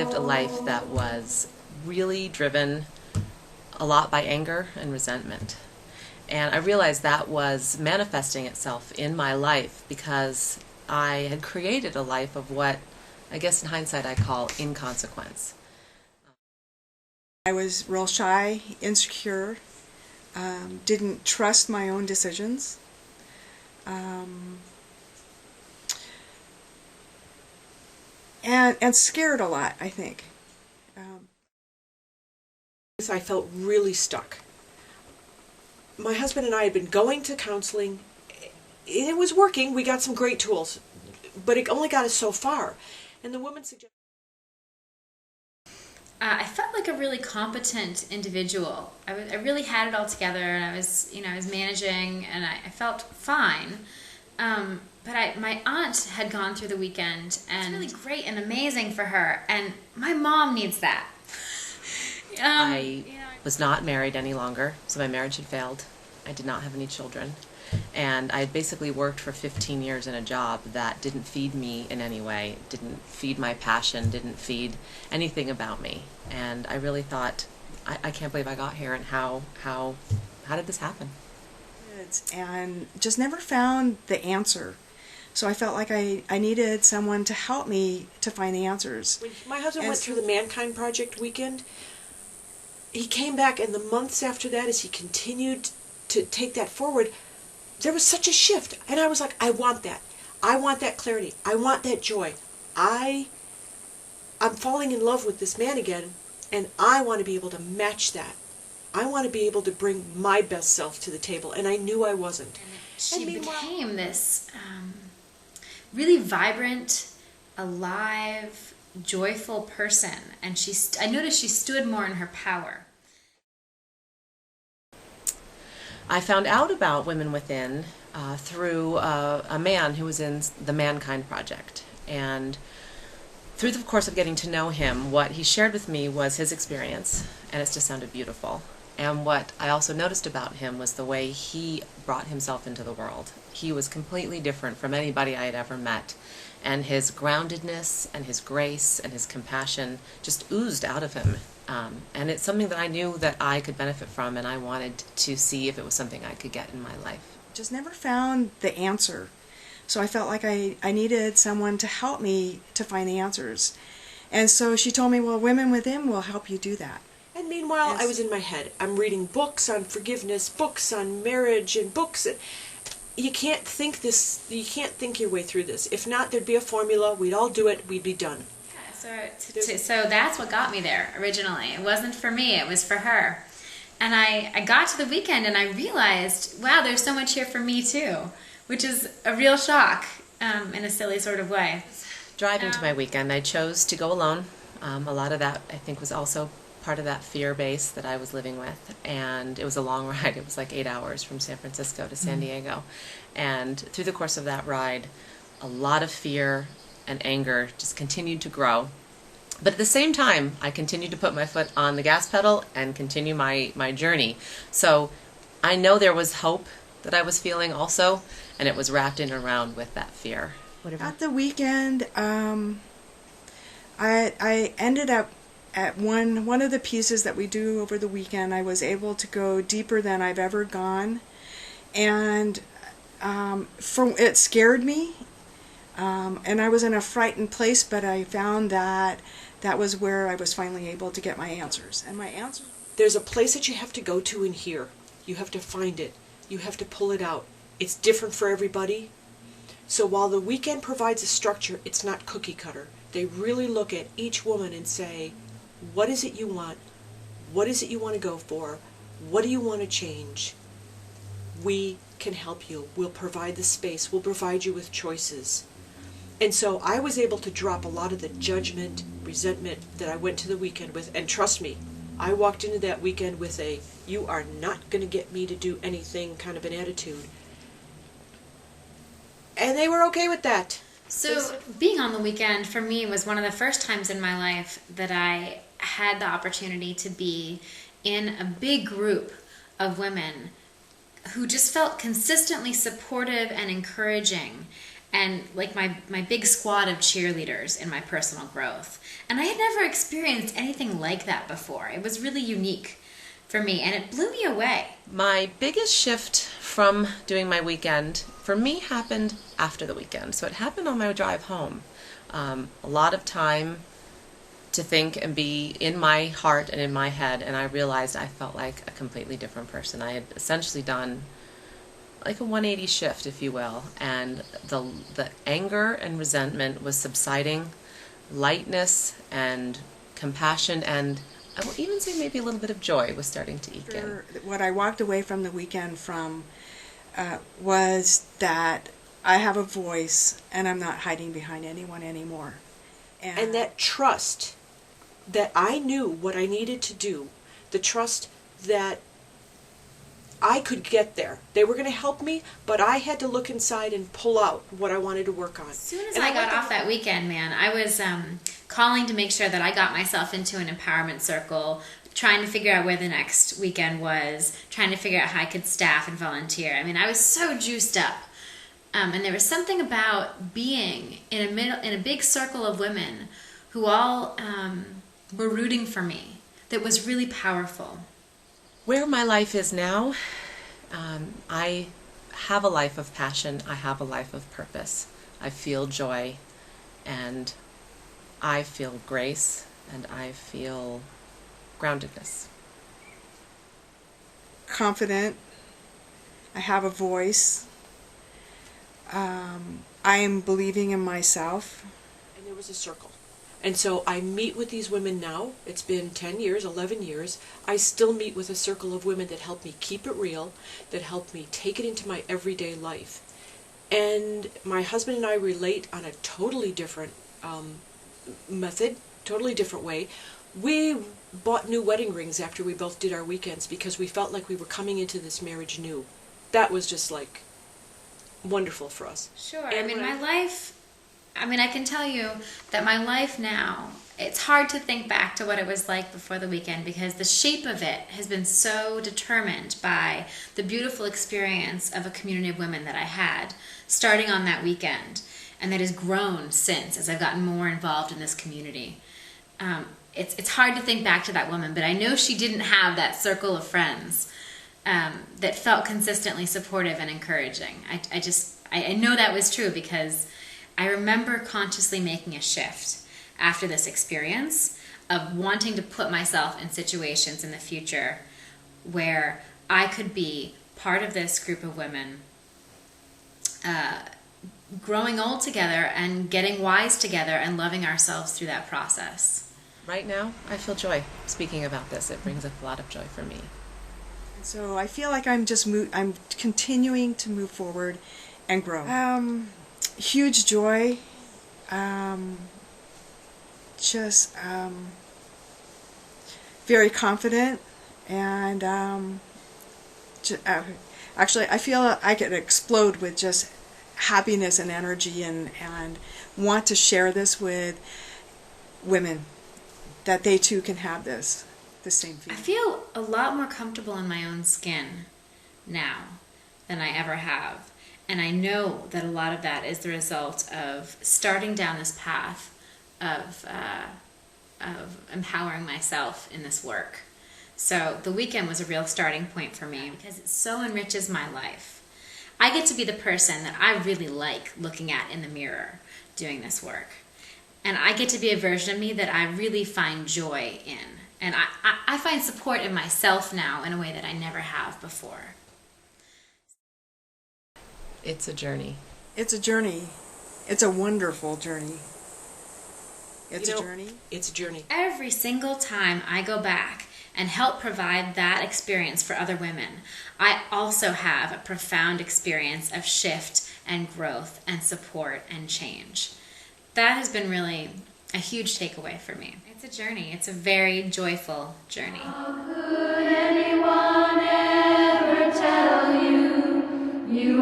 lived a life that was really driven a lot by anger and resentment. And I realized that was manifesting itself in my life because I had created a life of what I guess in hindsight I call inconsequence. I was real shy, insecure, didn't trust my own decisions. And scared a lot, I think. I felt really stuck. My husband and I had been going to counseling. It was working. We got some great tools, but it only got us so far. And the woman suggested... I felt like a really competent individual. I really had it all together, and I was managing, and I felt fine. But my aunt had gone through the weekend, and it's really great and amazing for her, and my mom needs that. I was not married any longer, so my marriage had failed. I did not have any children. And I had basically worked for 15 years in a job that didn't feed me in any way, didn't feed my passion, didn't feed anything about me. And I really thought, I can't believe I got here, and how did this happen? And just never found the answer. So I felt like I needed someone to help me to find the answers. When my husband went through the Mankind Project weekend, he came back, and the months after that, as he continued to take that forward, there was such a shift. And I was like, I want that. I want that clarity. I want that joy. I'm falling in love with this man again, and I want to be able to match that. I want to be able to bring my best self to the table, and I knew I wasn't. She became this really vibrant, alive, joyful person, and I noticed she stood more in her power. I found out about Women Within through a man who was in the Mankind Project. And through the course of getting to know him, what he shared with me was his experience, and it just sounded beautiful. And what I also noticed about him was the way he brought himself into the world. He was completely different from anybody I had ever met. And his groundedness and his grace and his compassion just oozed out of him. And it's something that I knew that I could benefit from, and I wanted to see if it was something I could get in my life. Just never found the answer. So I felt like I needed someone to help me to find the answers. And so she told me, well, Women Within will help you do that. And meanwhile, I was in my head. I'm reading books on forgiveness, books on marriage, and books. You can't think your way through this. If not, there'd be a formula. We'd all do it. We'd be done. So that's what got me there originally. It wasn't for me, it was for her. And I got to the weekend and I realized, wow, there's so much here for me too, which is a real shock in a silly sort of way. Driving to my weekend, I chose to go alone. A lot of that, I think, was also part of that fear base that I was living with. And it was a long ride. It was like 8 hours from San Francisco to San Diego. And through the course of that ride, a lot of fear and anger just continued to grow. But at the same time, I continued to put my foot on the gas pedal and continue my journey. So I know there was hope that I was feeling also, and it was wrapped in and around with that fear. At the weekend, I ended up at one of the pieces that we do over the weekend. I was able to go deeper than I've ever gone, and it scared me. And I was in a frightened place, but I found that was where I was finally able to get my answers. And my answers... There's a place that you have to go to in here. You have to find it. You have to pull it out. It's different for everybody. So while the weekend provides a structure, it's not cookie cutter. They really look at each woman and say, what is it you want? What is it you want to go for? What do you want to change? We can help you. We'll provide the space. We'll provide you with choices. And so I was able to drop a lot of the judgment, resentment that I went to the weekend with. And trust me, I walked into that weekend with a, you are not going to get me to do anything kind of an attitude. And they were okay with that. So being on the weekend for me was one of the first times in my life that I had the opportunity to be in a big group of women who just felt consistently supportive and encouraging. and like my big squad of cheerleaders in my personal growth. And I had never experienced anything like that before. It was really unique for me, and it blew me away. My biggest shift from doing my weekend for me happened after the weekend. So it happened on my drive home. A lot of time to think and be in my heart and in my head, and I realized I felt like a completely different person. I had essentially done like a 180 shift, if you will, and the anger and resentment was subsiding, lightness and compassion, and I will even say maybe a little bit of joy was starting to eke in. What I walked away from the weekend from was that I have a voice and I'm not hiding behind anyone anymore. And that trust that I knew what I needed to do, the trust that I could get there. They were going to help me, but I had to look inside and pull out what I wanted to work on. As soon as I got off that weekend, man, I was calling to make sure that I got myself into an empowerment circle, trying to figure out where the next weekend was, trying to figure out how I could staff and volunteer. I mean, I was so juiced up. And there was something about being in a big circle of women who all were rooting for me that was really powerful. Where my life is now, I have a life of passion. I have a life of purpose. I feel joy, and I feel grace, and I feel groundedness. Confident. I have a voice. I am believing in myself. And there was a circle. And so I meet with these women now. It's been 10 years, 11 years. I still meet with a circle of women that help me keep it real, that help me take it into my everyday life. And my husband and I relate on a totally different method, totally different way. We bought new wedding rings after we both did our weekends because we felt like we were coming into this marriage new. That was just like wonderful for us. Sure. And I can tell you that my life now, it's hard to think back to what it was like before the weekend because the shape of it has been so determined by the beautiful experience of a community of women that I had starting on that weekend, and that has grown since as I've gotten more involved in this community. It's hard to think back to that woman, but I know she didn't have that circle of friends that felt consistently supportive and encouraging. I know that was true because I remember consciously making a shift after this experience of wanting to put myself in situations in the future where I could be part of this group of women growing old together and getting wise together and loving ourselves through that process. Right now, I feel joy speaking about this. It brings up a lot of joy for me. So I feel like I'm continuing to move forward and grow. Huge joy. Very confident, and actually I feel I could explode with just happiness and energy, and want to share this with women, that they too can have the same feeling. I feel a lot more comfortable in my own skin now than I ever have. And I know that a lot of that is the result of starting down this path of empowering myself in this work. So the weekend was a real starting point for me because it so enriches my life. I get to be the person that I really like looking at in the mirror doing this work. And I get to be a version of me that I really find joy in. And I find support in myself now in a way that I never have before. It's a journey. It's a journey. It's a wonderful journey. It's a journey. It's a journey. Every single time I go back and help provide that experience for other women, I also have a profound experience of shift and growth and support and change. That has been really a huge takeaway for me. It's a journey. It's a very joyful journey. How could anyone ever tell you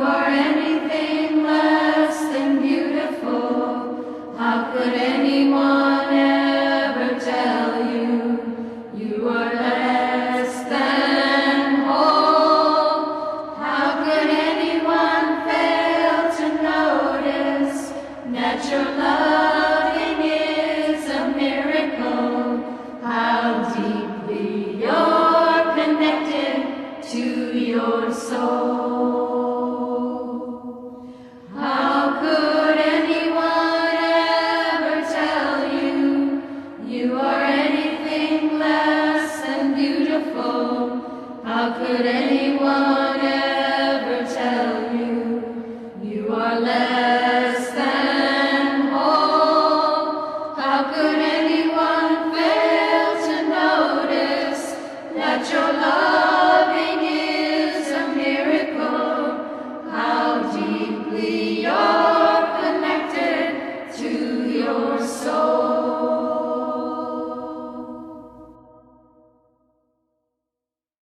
are anything less than beautiful? How could anyone ever tell you are less than whole? How could anyone fail to notice anyone fail to notice that your loving is a miracle? How deeply you're connected to your soul.